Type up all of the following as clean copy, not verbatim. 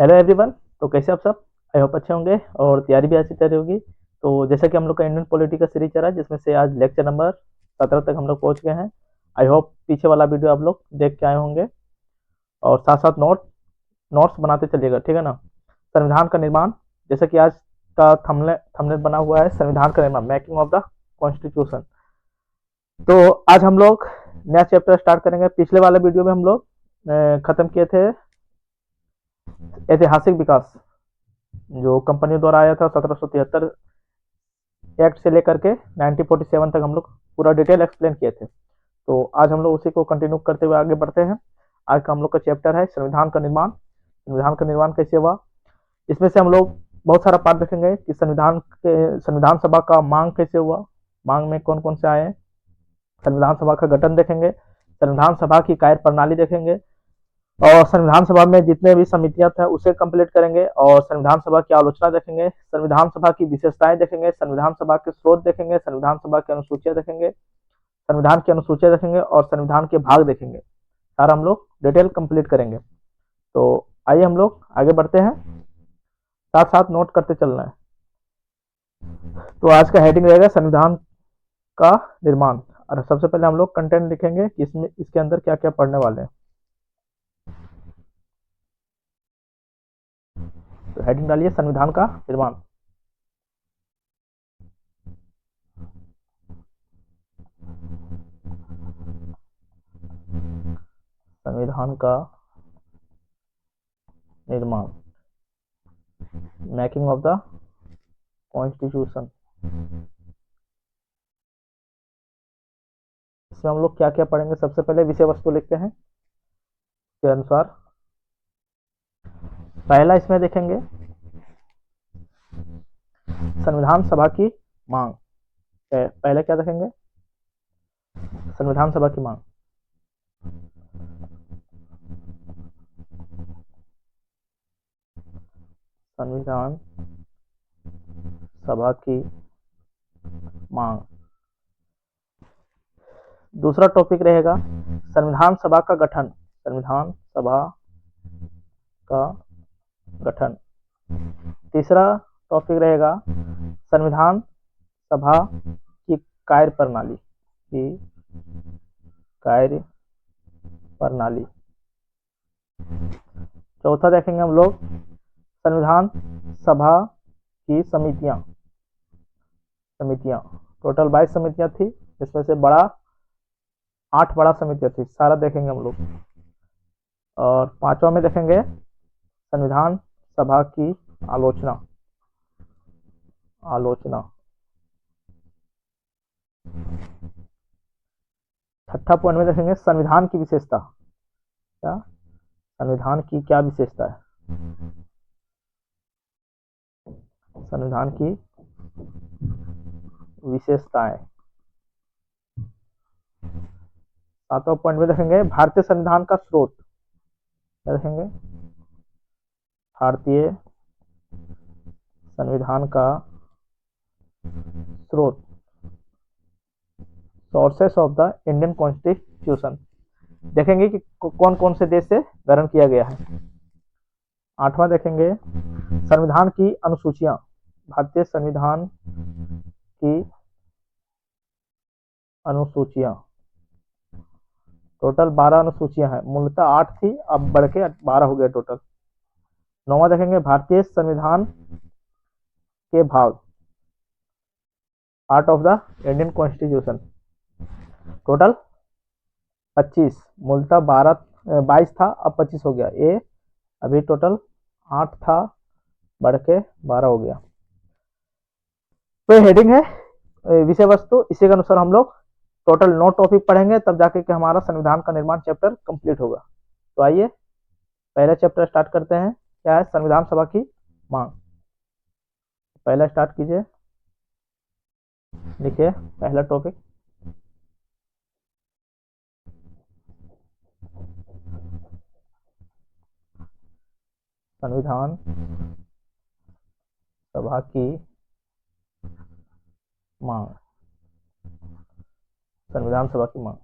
Hello everyone. तो कैसे आप सब? आई होप अच्छे होंगे और तैयारी भी अच्छी तरह होगी। तो जैसा कि हम लोग का इंडियन पॉलिटी का सीरीज चल रहा है, जिसमें से आज लेक्चर नंबर 17 तक हम लोग पहुंच गए हैं। आई होप पीछे वाला वीडियो आप लोग देख के आए होंगे और साथ साथ नोट्स बनाते चलिएगा, ठीक है ना। संविधान का निर्माण, जैसा कि आज का थंबनेल बना हुआ है, संविधान का निर्माण, मेकिंग ऑफ द कॉन्स्टिट्यूशन। तो आज हम लोग नया चैप्टर स्टार्ट करेंगे। पिछले वाले वीडियो में हम लोग खत्म किए थे ऐतिहासिक विकास, जो कंपनियों द्वारा आया था 1773 एक्ट से लेकर के 1947 तक हम लोग पूरा डिटेल एक्सप्लेन किए थे। तो आज हम लोग उसी को कंटिन्यू करते हुए आगे बढ़ते हैं। आज का हम लोग का चैप्टर है संविधान का निर्माण। संविधान का निर्माण कैसे हुआ, इसमें से हम लोग बहुत सारा पार्ट देखेंगे कि संविधान सभा का मांग कैसे हुआ, मांग में कौन कौन से आए, संविधान सभा का गठन देखेंगे, संविधान सभा की कार्य प्रणाली देखेंगे, और संविधान सभा में जितने भी समितियां थे उसे कंप्लीट करेंगे, और संविधान सभा की आलोचना देखेंगे, संविधान सभा की विशेषताएं देखेंगे, संविधान सभा के स्रोत देखेंगे, संविधान सभा की अनुसूचियां देखेंगे, संविधान की अनुसूचियां देखेंगे और संविधान के भाग देखेंगे। सारा हम लोग डिटेल कंप्लीट करेंगे। तो आइए हम लोग आगे बढ़ते हैं, साथ साथ नोट करते चलना है। तो आज का हेडिंग रहेगा संविधान का निर्माण, और सबसे पहले हम लोग कंटेंट लिखेंगे कि इसमें इसके अंदर क्या क्या पढ़ने वाले हैं। तो हेडिंग डालिए संविधान का निर्माण। संविधान का निर्माण, मेकिंग ऑफ द कॉन्स्टिट्यूशन। इसमें हम लोग क्या क्या पढ़ेंगे, सबसे पहले विषय वस्तु लिखते हैं के अनुसार। पहला इसमें देखेंगे संविधान सभा की मांग। पहले क्या देखेंगे, संविधान सभा की मांग। संविधान सभा की मांग। दूसरा टॉपिक रहेगा संविधान सभा का गठन। संविधान सभा का गठन। तीसरा टॉपिक रहेगा संविधान सभा की कार्य प्रणाली की कार्य प्रणाली। चौथा देखेंगे हम लोग संविधान सभा की समितियां। टोटल 22 समितियां थी, जिसमें से 8 बड़ा समितियां थी, सारा देखेंगे हम लोग। और पांचवा में देखेंगे संविधान सभा की आलोचना। छठा पॉइंट में देखेंगे संविधान की विशेषता। क्या संविधान की क्या विशेषता है, संविधान की विशेषताएं। सातवां पॉइंट में देखेंगे भारतीय संविधान का स्रोत। क्या देखेंगे, भारतीय संविधान का स्रोत, sources of the Indian constitution. देखेंगे कि कौन कौन से देश से ग्रहण किया गया है। आठवां देखेंगे संविधान की अनुसूचियां। भारतीय संविधान की अनुसूचियां, टोटल 12 अनुसूचियां हैं, मूलतः 8 थी, अब बढ़ के 12 हो गए टोटल। नौवां देखेंगे भारतीय संविधान के भाग, part of the Indian constitution. Total 25, मूलतः 22 था, अब 25 हो गया। ये अभी टोटल 8 था, बढ़ के 12 हो गया। तो ये हेडिंग है विषय वस्तु। इसी के अनुसार हम लोग टोटल 9 टॉपिक पढ़ेंगे, तब जाके कि हमारा संविधान का निर्माण चैप्टर कंप्लीट होगा। तो आइए पहला चैप्टर स्टार्ट करते हैं। क्या है, संविधान सभा की मांग। पहला स्टार्ट कीजिए, लिखिए पहला टॉपिक। संविधान सभा की मांग। संविधान सभा की मांग।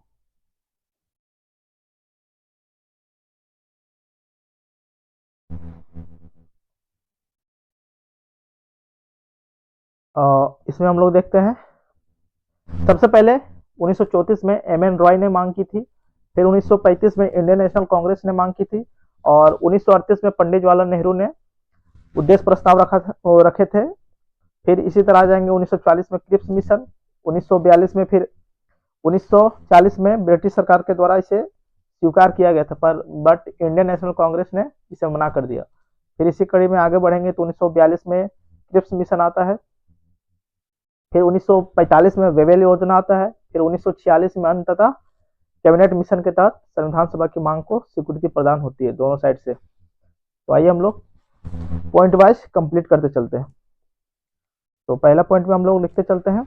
इसमें हम लोग देखते हैं, सबसे पहले 1934 में एम.एन. रॉय ने मांग की थी, फिर 1935 में इंडियन नेशनल कांग्रेस ने मांग की थी, और 1938 में पंडित जवाहरलाल नेहरू ने उद्देश्य प्रस्ताव रखे थे। फिर इसी तरह आ जाएंगे 1940 में क्रिप्स मिशन, 1942 में, फिर 1940 में ब्रिटिश सरकार के द्वारा इसे स्वीकार किया गया था, पर बट इंडियन नेशनल कांग्रेस ने इसे मना कर दिया। फिर इसी कड़ी में आगे बढ़ेंगे तो 1942 में क्रिप्स मिशन आता है, फिर 1945 में वेवेल योजना आता है, फिर 1946 में अंततः कैबिनेट मिशन के तहत संविधान सभा की मांग को स्वीकृति प्रदान होती है दोनों साइड से। तो आइए हम लोग पॉइंट वाइज कंप्लीट करते चलते हैं। तो पहला पॉइंट में हम लोग लिखते चलते हैं,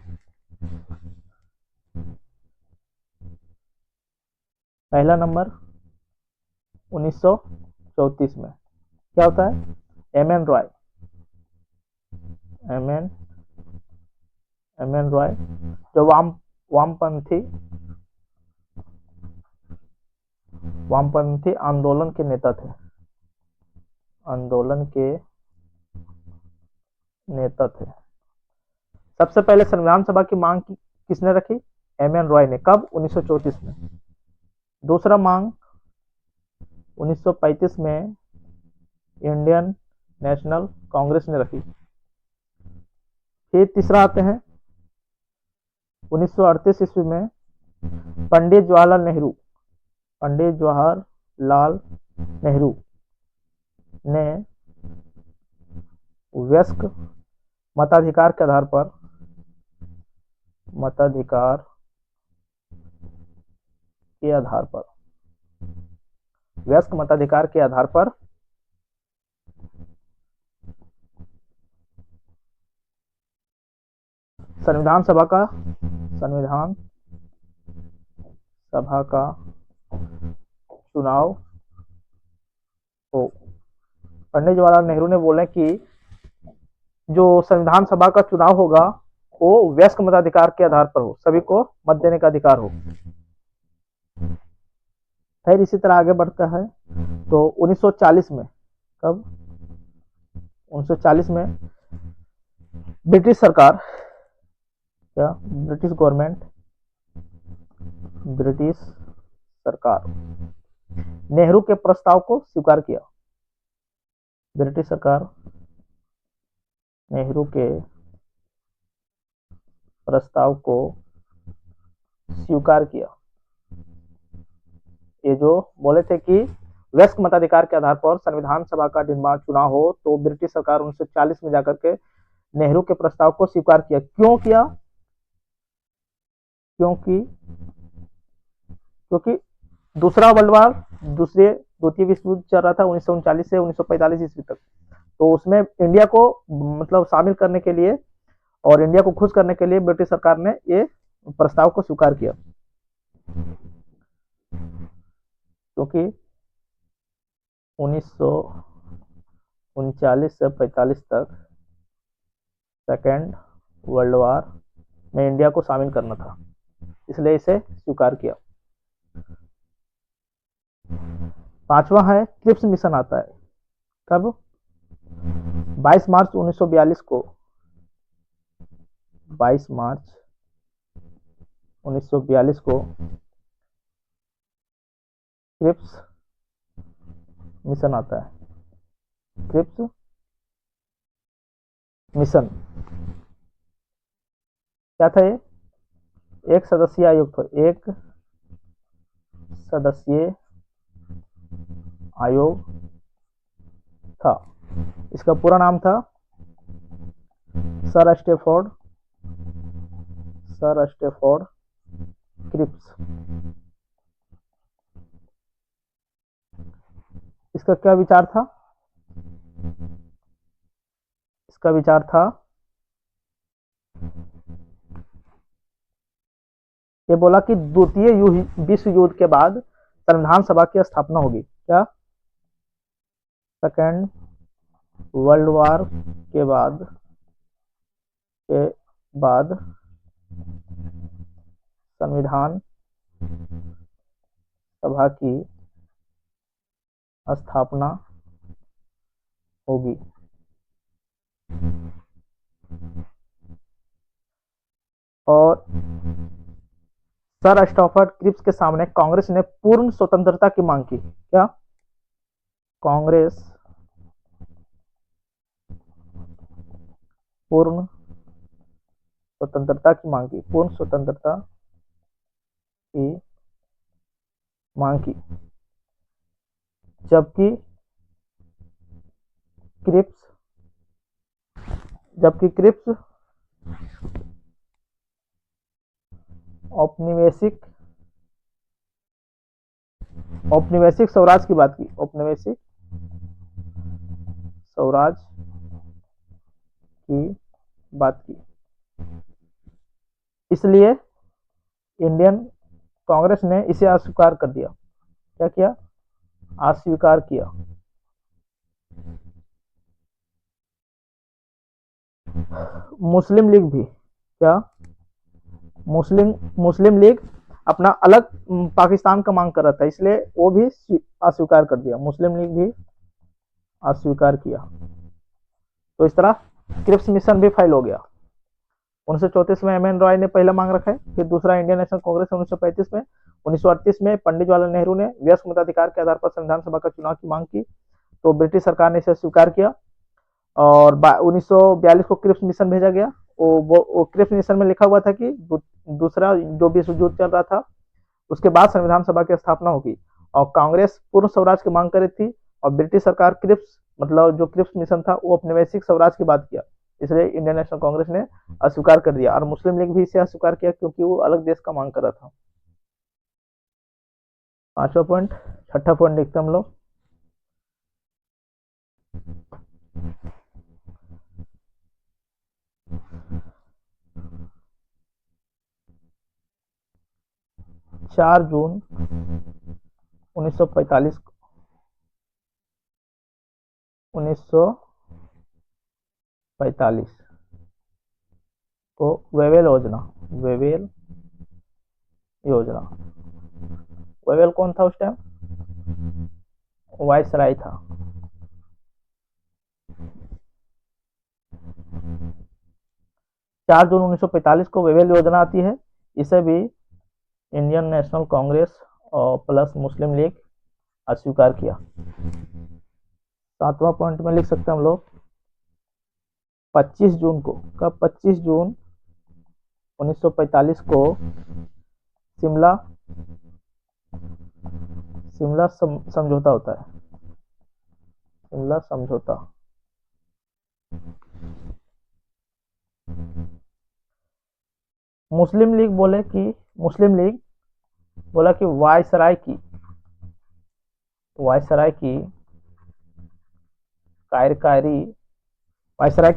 पहला नंबर 1934 में क्या होता है, एम.एन. रॉय, एम.एन. रॉय जो वामपंथी आंदोलन के नेता थे, सबसे पहले संविधान सभा की मांग किसने रखी, एम.एन. रॉय ने। कब, 1934 में। दूसरा मांग 1935 में इंडियन नेशनल कांग्रेस ने रखी। फिर तीसरा आते हैं 1938 ईस्वी में पंडित जवाहरलाल नेहरू ने वयस्क मताधिकार के आधार पर संविधान सभा का चुनाव हो। पंडित जवाहरलाल नेहरू ने बोले कि जो संविधान सभा का चुनाव होगा वो वयस्क मताधिकार के आधार पर हो, सभी को मत देने का अधिकार हो। फिर इसी तरह आगे बढ़ता है तो 1940 में, कब, 1940 में ब्रिटिश सरकार नेहरू के प्रस्ताव को स्वीकार किया। ब्रिटिश सरकार नेहरू के प्रस्ताव को स्वीकार किया। ये जो बोले थे कि वयस्क मताधिकार के आधार पर संविधान सभा का चुनाव हो, तो ब्रिटिश सरकार 1940 में जाकर के नेहरू के प्रस्ताव को स्वीकार किया। क्यों किया, क्योंकि द्वितीय विश्व युद्ध चल रहा था 1939 से 1945 ईस्वी तक। तो उसमें इंडिया को मतलब शामिल करने के लिए और इंडिया को खुश करने के लिए ब्रिटिश सरकार ने ये प्रस्ताव को स्वीकार किया, क्योंकि 1939 से 45 तक सेकेंड वर्ल्ड वॉर में इंडिया को शामिल करना था, इसलिए इसे स्वीकार किया। पांचवा है क्रिप्स मिशन आता है, कब, 22 मार्च 1942 को, 22 मार्च 1942 को क्रिप्स मिशन आता है। क्रिप्स मिशन क्या था, ये एक सदस्यीय आयोग था, एक सदस्यीय आयोग था। इसका पूरा नाम था सर स्टैफोर्ड क्रिप्स। इसका क्या विचार था, इसका विचार था, ये बोला कि द्वितीय विश्व युद्ध के बाद संविधान सभा की स्थापना होगी। क्या, सेकेंड वर्ल्ड वॉर के बाद संविधान सभा की स्थापना होगी। और सर स्टॉफर्ड क्रिप्स के सामने कांग्रेस ने पूर्ण स्वतंत्रता की मांग की। क्या? कांग्रेस पूर्ण स्वतंत्रता की मांग की, पूर्ण स्वतंत्रता की मांग की, जबकि क्रिप्स औपनिवेशिक औपनिवेशिक स्वराज की बात की, औपनिवेशिक स्वराज की बात की। इसलिए इंडियन कांग्रेस ने इसे अस्वीकार कर दिया। क्या किया? अस्वीकार किया। मुस्लिम लीग भी, क्या? मुस्लिम मुस्लिम लीग अपना अलग पाकिस्तान का मांग कर रहा था, इसलिए वो भी अस्वीकार कर दिया। मुस्लिम लीग भी अस्वीकार किया। तो इस तरह क्रिप्स मिशन भी फेल हो गया। 1934 में एम एन रॉय ने पहला मांग रखा है, फिर दूसरा इंडियन नेशनल कांग्रेस 1935 में, 1938 में पंडित जवाहरलाल नेहरू ने वयस्क मताधिकार के आधार पर संविधान सभा का चुनाव की मांग की, तो ब्रिटिश सरकार ने इसे स्वीकार किया और 1942 को क्रिप्स मिशन भेजा गया। वो क्रिप्स मिशन में लिखा हुआ था कि दूसरा जो विश्व युद्ध चल रहा था उसके बाद संविधान सभा की स्थापना होगी, और कांग्रेस पूर्ण स्वराज की मांग कर रही थी और ब्रिटिश सरकार क्रिप्स मतलब जो क्रिप्स मिशन था वो औपनिवेशिक स्वराज की बात किया, इसलिए इंडियन नेशनल कांग्रेस ने अस्वीकार कर दिया और मुस्लिम लीग भी इसे अस्वीकार किया क्योंकि वो अलग देश का मांग कर रहा था। 5वां पॉइंट, छठा पॉइंट देखते हम लोग। चार जून 1945 को वेवेल योजना वेवेल कौन था उस टाइम? वायसराय था। चार जून 1945 को वेवेल योजना आती है, इसे भी इंडियन नेशनल कांग्रेस और प्लस मुस्लिम लीग अस्वीकार किया। 7वां पॉइंट में लिख सकते हैं हम लोग 25 जून को, कब? 25 जून 1945 को शिमला समझौता होता है। शिमला समझौता। मुस्लिम लीग बोला कि वायसराय की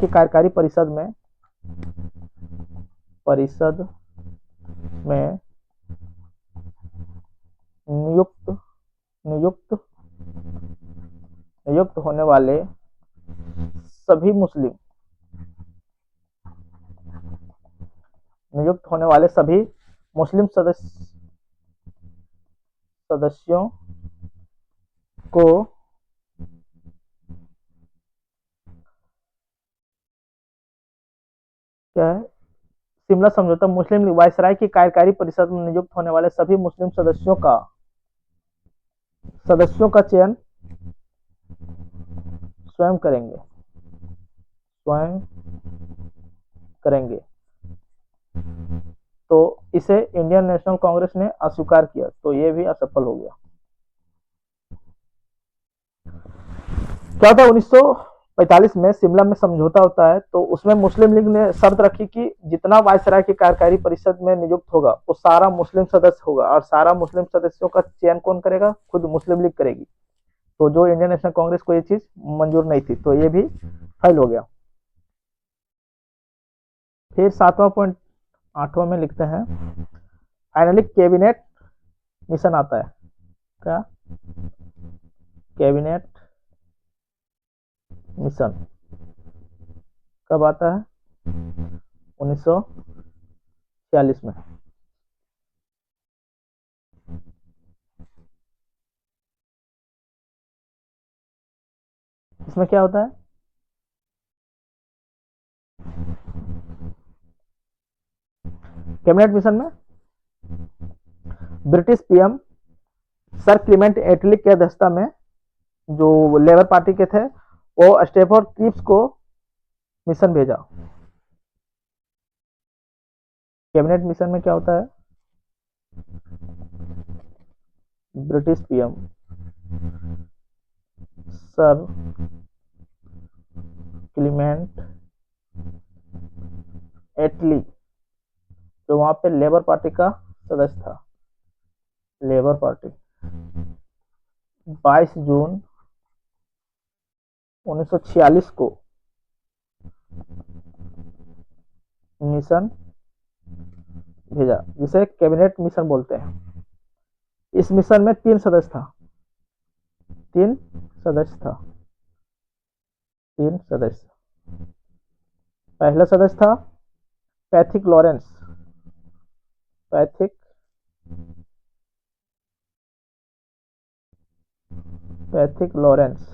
कार्यकारी परिषद में नियुक्त होने वाले सभी मुस्लिम सदस्यों को क्या है? शिमला समझौता मुस्लिम लीग वायसराय की कार्यकारी परिषद में नियुक्त होने वाले सभी मुस्लिम सदस्यों का चयन स्वयं करेंगे। तो इसे इंडियन नेशनल कांग्रेस ने अस्वीकार किया, तो ये भी असफल हो गया। क्या होता है 1945 में शिमला में समझौता होता है, तो उसमें मुस्लिम लीग ने शर्त रखी कि जितना वायसराय की कार्यकारी परिषद में नियुक्त होगा वो सारा मुस्लिम सदस्य होगा, और सारा मुस्लिम सदस्यों का चयन कौन करेगा? खुद मुस्लिम लीग करेगी। तो जो इंडियन नेशनल कांग्रेस को ये चीज मंजूर नहीं थी, तो ये भी फेल हो गया। फिर 7वां पॉइंट 8वां में लिखते हैं फाइनली कैबिनेट मिशन आता है। क्या? कैबिनेट मिशन कब आता है? 1946 में। इसमें क्या होता है? कैबिनेट मिशन में ब्रिटिश पीएम सर क्लीमेंट एटली की अध्यक्षता में जो लेबर पार्टी के थे वो स्टेफोर्ड क्रिप्स को मिशन भेजा। कैबिनेट मिशन में क्या होता है? ब्रिटिश पीएम सर क्लीमेंट एटली जो वहां पे लेबर पार्टी का सदस्य था, लेबर पार्टी, 22 जून 1946 को मिशन भेजा जिसे कैबिनेट मिशन बोलते हैं। इस मिशन में 3 सदस्य था, 3 सदस्य था, 3 सदस्य। पहला सदस्य था पैथिक लॉरेंस, पैथिक लॉरेंस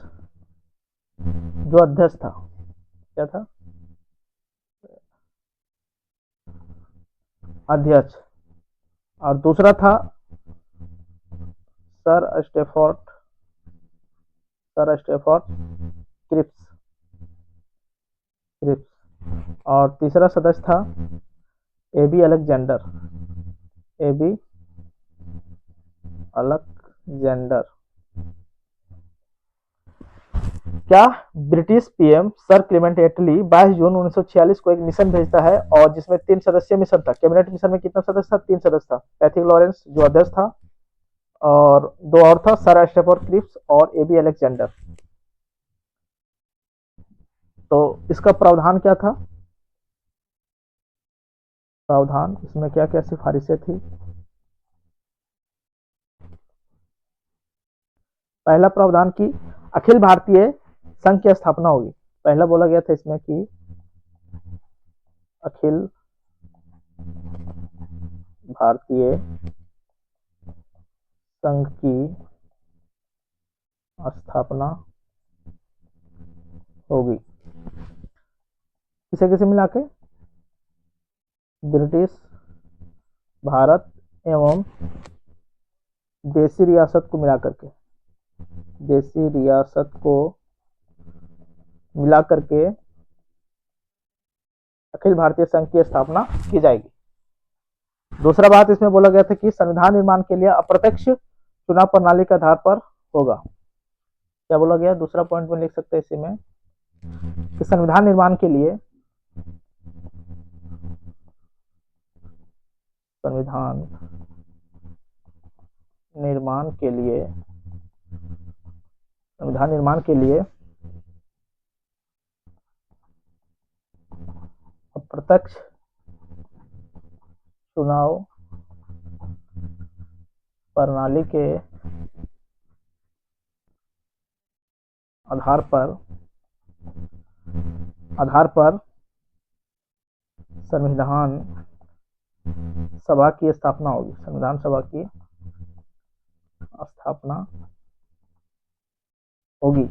जो अध्यक्ष था। क्या था? अध्यक्ष। और दूसरा था सर स्टेफोर्ड क्रिप्स। और तीसरा सदस्य था एबी अलेक्जेंडर। क्या ब्रिटिश पीएम सर क्लेमेंट एटली 22 जून 1946 को एक मिशन भेजता है और जिसमें 3 सदस्यीय मिशन था। कैबिनेट मिशन में कितना सदस्य था? 3 सदस्य था। पैथिक लॉरेंस जो अध्यक्ष था और 2 और था सर स्टेफोर्ड क्रिप्स और एबी अलेक्जेंडर। तो इसका प्रावधान क्या था? प्रावधान इसमें क्या क्या सिफारिशें थी? पहला प्रावधान की अखिल भारतीय संघ की स्थापना होगी। पहला बोला गया था इसमें कि अखिल भारतीय संघ की स्थापना होगी। किसे किसे मिला के? ब्रिटिश भारत एवं देसी रियासत को मिलाकर के, देसी रियासत को मिलाकर के अखिल भारतीय संघ की स्थापना की जाएगी। दूसरा बात इसमें बोला गया था कि संविधान निर्माण के लिए अप्रत्यक्ष चुनाव प्रणाली के आधार पर होगा। क्या बोला गया? दूसरा पॉइंट में लिख सकते हैं इसी में कि संविधान निर्माण के लिए अप्रत्यक्ष चुनाव प्रणाली के आधार पर संविधान सभा की स्थापना होगी। संविधान सभा की स्थापना होगी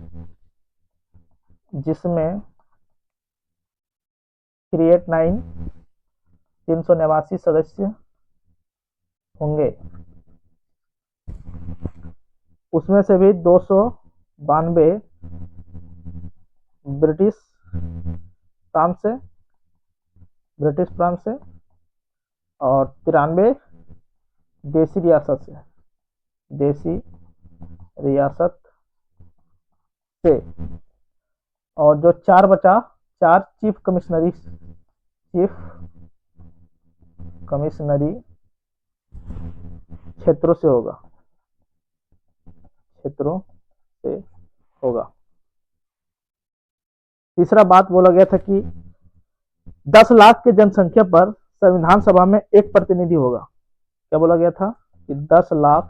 जिसमें 389 सदस्य होंगे। उसमें से भी 292 ब्रिटिश प्रांत से और 93 देसी रियासत से और जो 4 चीफ कमिश्नरी क्षेत्रों से होगा। तीसरा बात बोला गया था कि 10 लाख के जनसंख्या पर संविधान सभा में एक प्रतिनिधि होगा। क्या बोला गया था? कि 10 लाख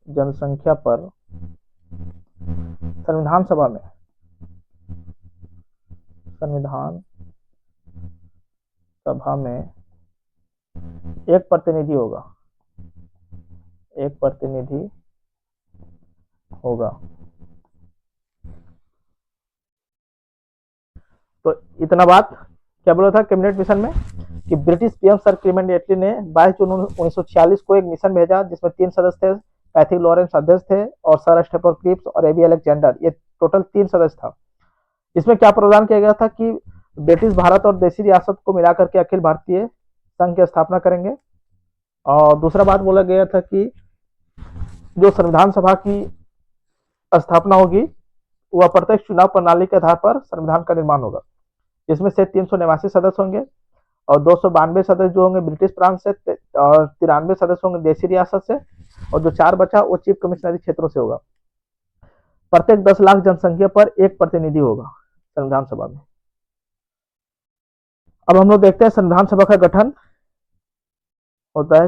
जनसंख्या पर संविधान सभा में एक प्रतिनिधि होगा। तो इतना बात क्या बोला था कैबिनेट मिशन में कि ब्रिटिश पीएम सर क्लेमेंट एटली ने 22 जून 1946 को एक मिशन भेजा जिसमें 3 सदस्य थे। पैथिक लॉरेंस अध्यक्ष थे और सर स्टेफर्ड क्रिप्स और एबी अलेक्जेंडर, ये टोटल 3 सदस्य था। इसमें क्या प्रावधान किया गया था कि ब्रिटिश भारत और देशी रियासत को मिलाकर के अखिल भारतीय संघ की स्थापना करेंगे। और दूसरा बात बोला गया था कि जो संविधान सभा की स्थापना होगी वह प्रत्यक्ष चुनाव प्रणाली के आधार पर संविधान का निर्माण होगा, जिसमें से 389 सदस्य होंगे और 292 सदस्य जो होंगे ब्रिटिश प्रांत से और 93 सदस्य होंगे देशी रियासत से, और जो 4 बचा वो चीफ कमिश्नरी क्षेत्रों से होगा। प्रत्येक 10 लाख जनसंख्या पर एक प्रतिनिधि होगा संविधान सभा में। अब हम लोग देखते हैं संविधान सभा का गठन होता है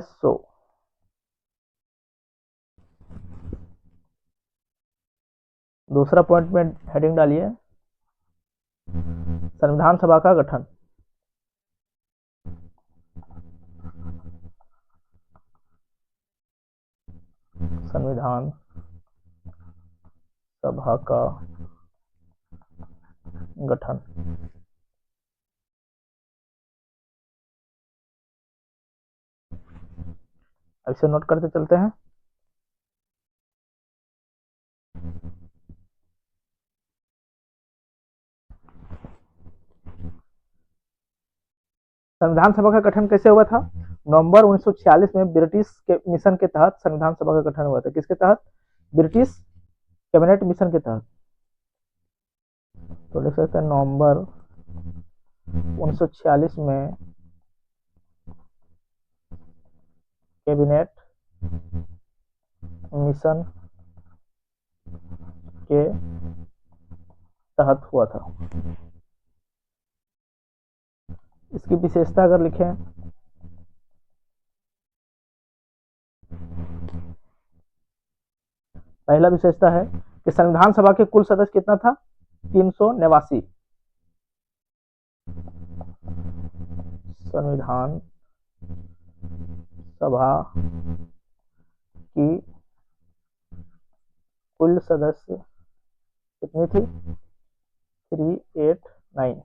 दूसरा पॉइंट में हेडिंग डालिए, संविधान सभा का गठन। संविधान सभा का गठन। इसे नोट करते चलते हैं। संविधान सभा का गठन कैसे हुआ था? नवंबर 1946 में ब्रिटिश के मिशन के तहत संविधान सभा का गठन हुआ था। किसके तहत? ब्रिटिश कैबिनेट मिशन के तहत। तो लिख सकते हैं नवंबर 1946 में कैबिनेट मिशन के तहत हुआ था। इसकी विशेषता अगर लिखें, पहला विशेषता है कि संविधान सभा के कुल सदस्य कितना था? 389। संविधान सभा की कुल सदस्य कितनी थी? 389।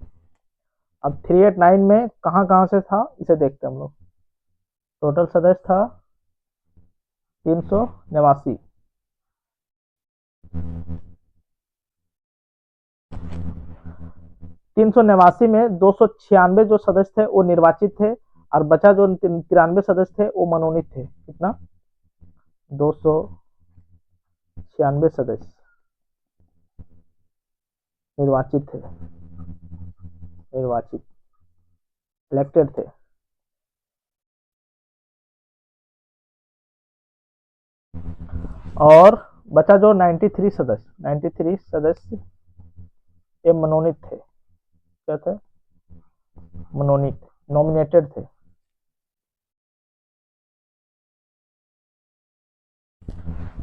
अब 389 में कहां से था इसे देखते हैं हम लोग। टोटल सदस्य था 389। 389 में 296 जो सदस्य थे वो निर्वाचित थे और बचा जो 93 सदस्य थे वो मनोनीत थे। कितना? 296 सदस्य निर्वाचित थे, निर्वाचित इलेक्टेड थे। और बचा जो 93 सदस्य ये मनोनीत थे। क्या थे? मनोनीत, नॉमिनेटेड थे।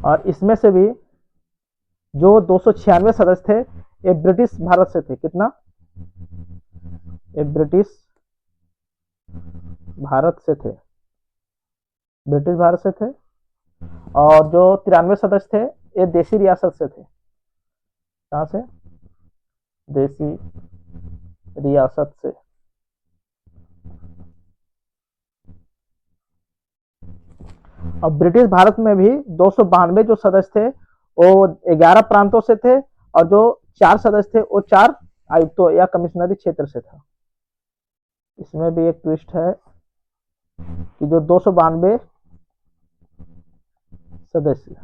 और इसमें से भी जो 296 सदस्य थे ये ब्रिटिश भारत से थे। कितना? ये ब्रिटिश भारत से थे, ब्रिटिश भारत से थे। और जो 93 सदस्य थे ये देशी रियासत से थे। कहां से? देशी रियासत से। और ब्रिटिश भारत में भी 292 जो सदस्य थे वो 11 प्रांतों से थे और जो 4 सदस्य थे वो 4 आयुक्तों या कमिश्नरी क्षेत्र से था। इसमें भी एक ट्विस्ट है कि जो 292 सदस्य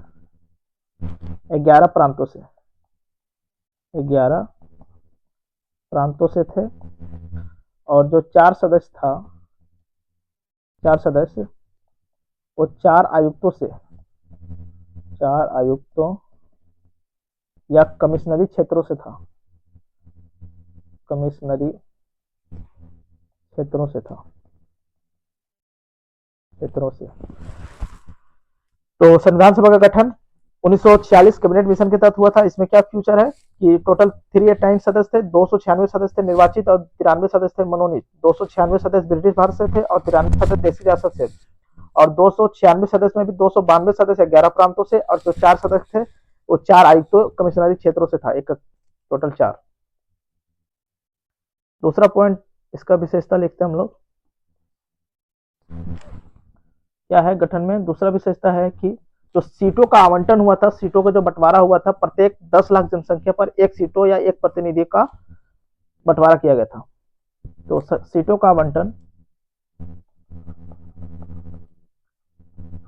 11 प्रांतों से, 11 प्रांतों से थे और जो 4 सदस्य था, 4 सदस्य वो 4 आयुक्तों से, 4 आयुक्तों या कमिश्नरी क्षेत्रों से था, कमिश्नरी क्षेत्रों से था, क्षेत्रों से। तो संविधान सभा का गठन 1946 कैबिनेट मिशन के तहत हुआ था। इसमें क्या फ्यूचर है कि टोटल 389 सदस्य थे, 296 सदस्य थे निर्वाचित और 93 सदस्य थे मनोनीत। 296 सदस्य ब्रिटिश भारत से थे और 93 सदस्य देशी रियासत से। और 296 सदस्य में भी 292 सदस्य 11 प्रांतों से और जो 4 सदस्य थे वो 4 आयुक्तों कमिश्नरी क्षेत्रों से था, एक टोटल 4। दूसरा पॉइंट इसका विशेषता लिखते हैं हम लोग, क्या है गठन में? दूसरा विशेषता है कि जो सीटों का आवंटन हुआ था, सीटों का जो बंटवारा हुआ था, प्रत्येक 10 लाख जनसंख्या पर एक सीटों या एक प्रतिनिधि का बंटवारा किया गया था। तो सीटों का आवंटन,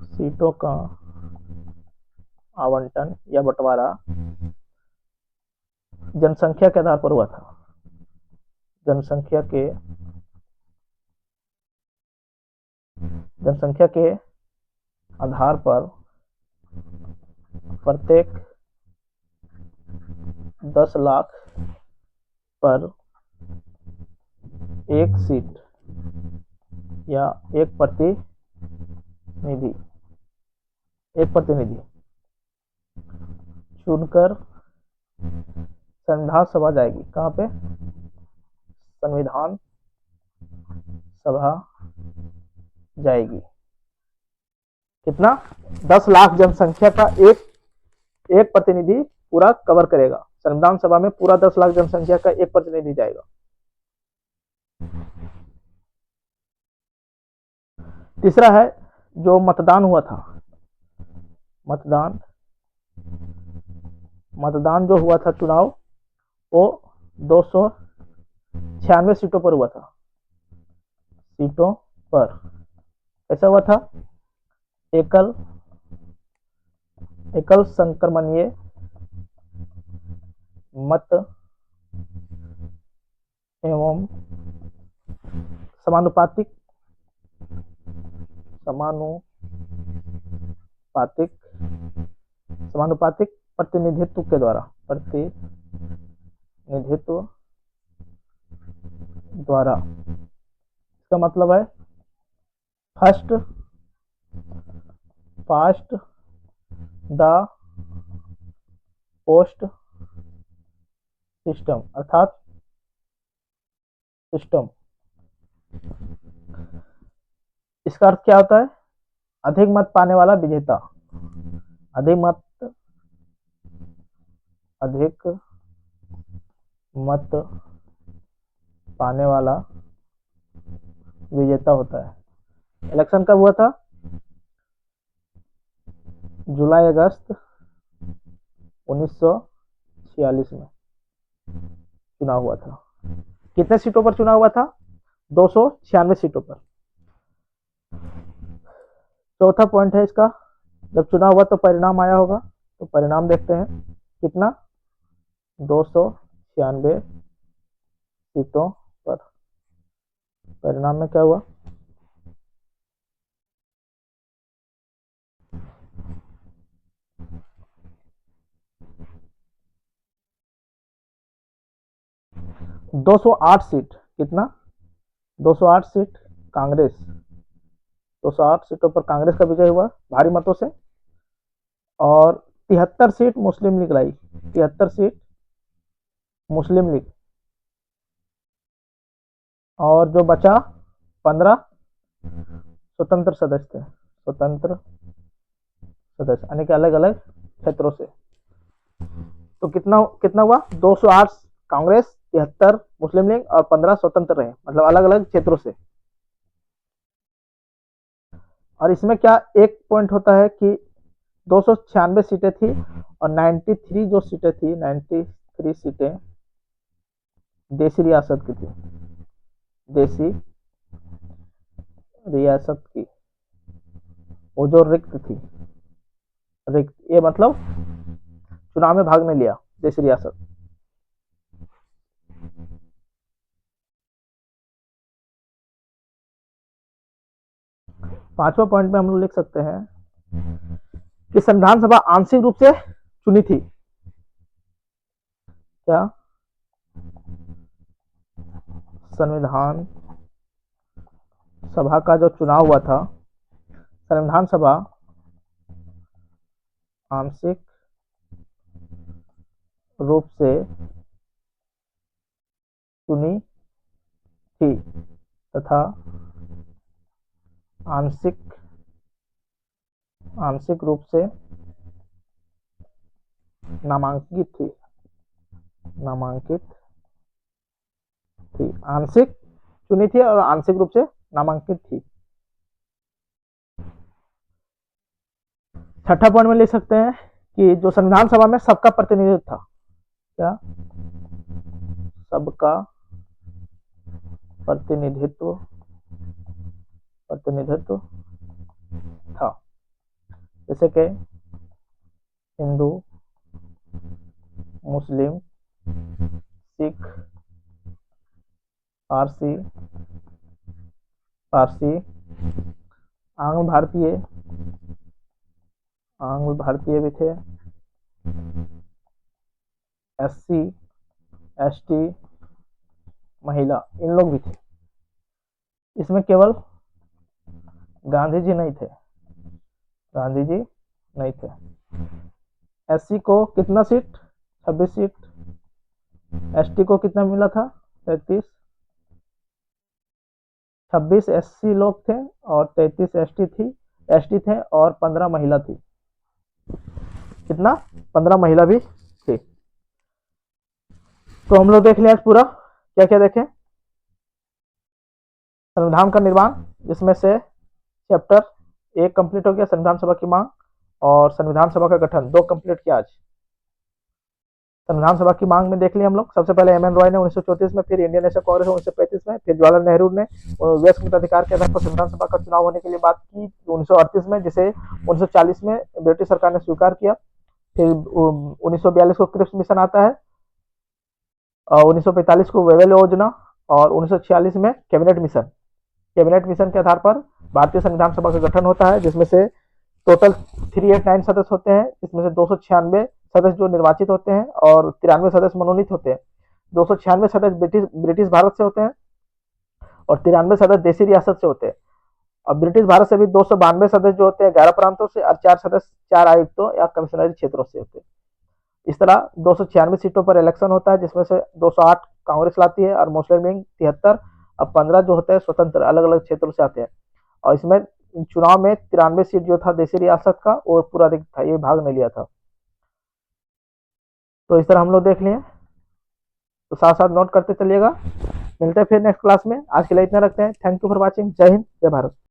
सीटों का आवंटन या बंटवारा जनसंख्या के आधार पर हुआ था। जनसंख्या के आधार पर प्रत्येक 10 लाख पर एक सीट या एक प्रतिनिधि चुनकर संविधान सभा जाएगी। कहाँ पे? संविधान सभा जाएगी। कितना? 10 लाख जनसंख्या का एक प्रतिनिधि पूरा कवर करेगा। संविधान सभा में पूरा 10 लाख जनसंख्या का एक प्रतिनिधि जाएगा। तीसरा है जो मतदान हुआ था, मतदान जो हुआ था चुनाव, वो 296 सीटों पर हुआ था। सीटों पर ऐसा हुआ था, एकल संक्रमणीय मत एवं समानुपातिक प्रतिनिधित्व के द्वारा इसका मतलब है first past the post system, अर्थात सिस्टम। इसका अर्थ क्या होता है? अधिक मत पाने वाला विजेता। अधिक मत पाने वाला विजेता होता है। इलेक्शन कब हुआ था? जुलाई अगस्त 1946 में चुनाव हुआ था। कितने सीटों पर चुनाव हुआ था? 296 सीटों पर। चौथा पॉइंट है इसका, जब चुनाव हुआ तो परिणाम आया होगा, तो परिणाम देखते हैं। कितना? 296 सीटों पर। परिणाम में क्या हुआ? दो सौ आठ सीट। कितना? 208 सीट कांग्रेस, 208 सीटों पर कांग्रेस का विजय हुआ भारी मतों से। और 73 सीट मुस्लिम लीग लाई। 73 सीट मुस्लिम लीग। और जो बचा 15 स्वतंत्र सदस्य थे। स्वतंत्र सदस्य यानी कि अलग अलग क्षेत्रों से। तो कितना कितना हुआ? 208 कांग्रेस, 73 मुस्लिम लीग और 15 स्वतंत्र रहे, मतलब अलग अलग क्षेत्रों से। और इसमें क्या एक पॉइंट होता है कि 296 सीटें थी और 93 जो सीटें थी, 93 सीटें देसी रियासत की थी। देसी रियासत की, वो जो रिक्त थी, रिक्त ये मतलब चुनाव में भाग नहीं लिया देसी रियासत। पांचवा पॉइंट में हम लोग लिख सकते हैं कि संविधान सभा आंशिक रूप से चुनी थी। क्या? संविधान सभा का जो चुनाव हुआ था, संविधान सभा आंशिक रूप से चुनी थी तथा आंशिक रूप से नामांकित थी। आंशिक चुनी थी और आंशिक रूप से नामांकित थी। छठा पॉइंट में लिख सकते हैं कि जो संविधान सभा में सबका प्रतिनिधित्व था, क्या सबका प्रतिनिधित्व प्रतिनिधित्व था, जैसे कि हिंदू, मुस्लिम, सिख, पारसी आंग्ल भारतीय भी थे, एससी एसटी महिला, इन लोग भी थे। इसमें केवल गांधी जी नहीं थे। एससी को कितना सीट? 26 सीट। एसटी को कितना मिला था? 33। 26 एससी लोग थे और 33 एसटी थे और 15 महिला थी। कितना? 15 महिला भी थी। तो हम लोग देख लिया पूरा, क्या क्या देखें? संविधान का निर्माण, जिसमें से चैप्टर 1 कंप्लीट हो गया, संविधान सभा की मांग, और संविधान सभा का गठन 2 कंप्लीट किया आज। संविधान सभा की मांग में देख लिया हम लोग, सबसे पहले एम एन रॉय ने 1934 में, फिर इंडियन नेशनल कांग्रेस 1935 में, फिर जवाहरलाल नेहरू ने व्यस्क मताधिकार के आधार पर संविधान सभा का चुनाव होने के लिए बात की 1938 में, जिसे 1940 में ब्रिटिश सरकार ने स्वीकार किया। फिर 1942 को क्रिप्स मिशन आता है, 1945 को वेवेल योजना, और 1946 में कैबिनेट मिशन के आधार पर भारतीय संविधान सभा का गठन होता है, जिसमें से टोटल 389 सदस्य होते हैं, इसमें से 296 सदस्य जो निर्वाचित होते हैं और 93 सदस्य मनोनीत होते हैं। 296 सदस्य ब्रिटिश भारत से होते हैं और 93 सदस्य देशी रियासत से होते हैं। और ब्रिटिश भारत से भी 292 सदस्य जो होते हैं 11 प्रांतों से, और 4 सदस्य 4 आयुक्तों या कमिश्नरी क्षेत्रों से होते हैं। इस तरह 296 सीटों पर इलेक्शन होता है, जिसमें से 208 कांग्रेस लाती है और मुस्लिम लीग 73, और 15 जो होते हैं स्वतंत्र अलग अलग क्षेत्रों से आते हैं। और इसमें चुनाव में 93 सीट जो था देशी रियासत का, वो पूरा था, ये भाग नहीं लिया था। तो इस तरह हम लोग देख लिए, तो साथ साथ नोट करते चलिएगा। मिलते हैं फिर नेक्स्ट क्लास में। आज के लिए इतना रखते हैं। Thank you for watching. जय हिंद, जय भारत।